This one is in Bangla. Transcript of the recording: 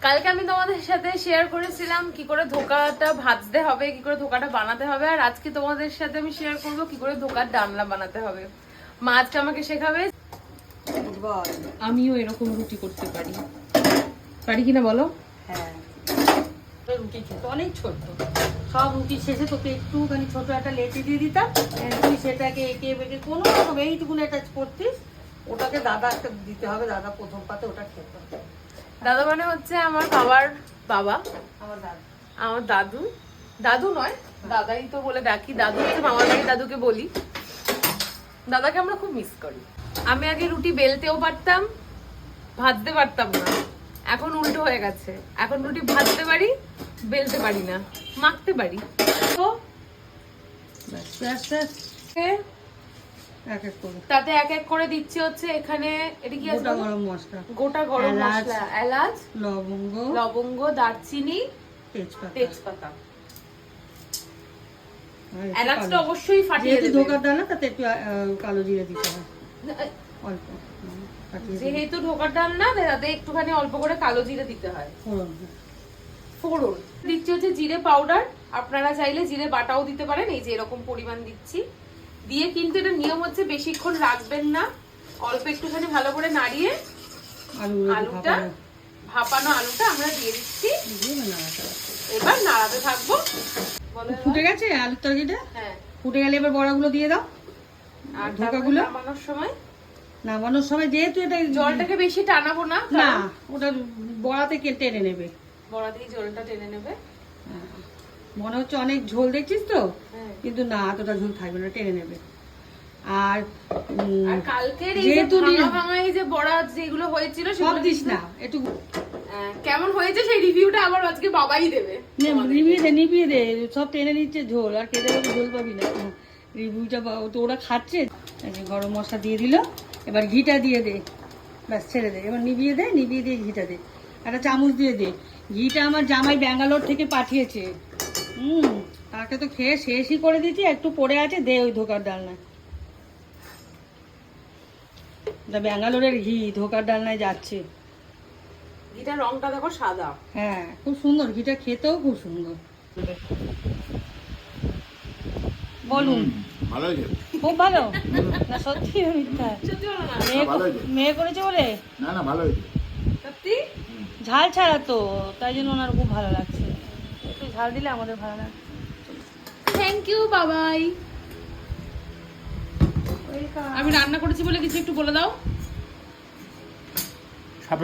কালকে আমি তোমাদের সাথে শেয়ার করেছিলাম কি করে ধোকাটা ভাজতে হবে, কি করে ধোকাটা বানাতে হবে, আর আজকে তোমাদের সাথে আমি শেয়ার করব কি করে ধোকার ডালনা বানাতে হবে। মা আজকে আমাকে শেখাবে। আমিও এরকম রুটি করতে পারি, পারি কিনা বলো? হ্যাঁ, রুটি খেতে অনেক ছোট, সব রুটি শেষে তোকে একটুখানি ছোট একটা লেচি দিয়ে দিতাম, তুই সেটাকে এঁকে বেঁকে কোনো রকম এইটুকুন একটা করতিস, ওটাকে দাদা একটা দিতে হবে, দাদা প্রথম পাতে ওটা খেত। দাদা মানে হচ্ছে আমার বাবার বাবা, আমার দাদা, আমার দাদু। দাদু নয়, দাদাই তো বলে ডাকি। দাদু হচ্ছে মামার বাড়ি, দাদুকে বলি। দাদাকে আমরা খুব মিস করি। আমি আগে রুটি বেলতেও পারতাম, ভাজতে পারতাম না, এখন উল্টো হয়ে গেছে। এখন রুটি ভাজতে পারি, বেলতে পারি না, মাখতে পারি। তো তাতে এক এক করে দিচ্ছি হচ্ছে এখানে, এটা কি আছে? গোটা গরম মশলা, গোটা গরম মশলা, এলাচ, লবঙ্গ, দারচিনি, তেজপাতা। এলাচটা অবশ্যই ফাটিয়ে দেবে। ধোকার ডাল না, তাতে একটু কালো জিরে দিতে হয় অল্প। যেহেতু ঢোকার ডাল না, তাতে একটুখানি অল্প করে কালো জিরে দিতে হয়। ফোড়ন দিচ্ছি হচ্ছে জিরে পাউডার, আপনারা চাইলে জিরে বাটাও দিতে পারেন। এই যে এরকম পরিমাণ দিচ্ছি, দিয়ে কিন্তু এটা নিয়ম হচ্ছে বেশিক্ষণ রাখবেন না, অল্প একটুখানি ভালো করে নাড়িয়ে আলুটা, ভাপানো আলুটা আমরা দিয়ে দিচ্ছি। এবার নাড়াতে থাকবো। ফুটে গেছে আলুর তরকারিটা? হ্যাঁ, ফুটে গেলে এবার বড়াগুলো দিয়ে দাও। আর ধোকাগুলো নামানোর সময় যেহেতু এটা জলটাকে বেশি টানাবো না, না ওটা বড়াতে টেনে নেবে, বড়াতেই জলটা টেনে নেবে। মনে হচ্ছে অনেক ঝোল দেখছিস তো, কিন্তু না এতটা ঝোল থাকবে না, টেনে নেবে। আর কালকের এই যে ভাঙা এই যে বড়া যেগুলো হয়েছিল সব দিস না, একটু কেমন হয়েছে সেই রিভিউটা আবার আজকে বাবাই দেবে। নিভিয়ে দে, সব টেনে নিচ্ছে ঝোল, আর খেতে গেলে ঝোল পাবি না। রিভিউটা তো ওরা খাচ্ছে। গরম মশলা দিয়ে দিল, এবার ঘিটা দিয়ে দে, ব্যাস ছেড়ে দে। এবার নিভিয়ে দিয়ে ঘিটা দে, একটা চামচ দিয়ে দে। ঘিটা আমার জামাই ব্যাঙ্গালোর থেকে পাঠিয়েছে। তাকে তো খেয়ে শেষই করে দিচ্ছি, একটু পড়ে আছে, দে ওই ধোকার ডালনায়। ব্যাঙ্গালোরের ঘি ধোকার ডালনায় যাচ্ছে। ঘিটার রংটা দেখো সাদা, হ্যাঁ খুব সুন্দর, ঘিটা খেতেও খুব সুন্দর। বলুন ভালো হয়েছে, খুব ভালো না? সত্যি মিথ্যা? মেয়ে করেছে বলে? না না ভালো হয়েছে সত্যি। ঝাল ছাড়া তো, তাই জন্য ওনার খুব ভালো লাগছে। একটু ঝাল দিলে আমাদের ভালো লাগছে। থ্যাংক ইউ বাবাই। আমি রান্না করেছি বলে কিছু একটু বলে দাও।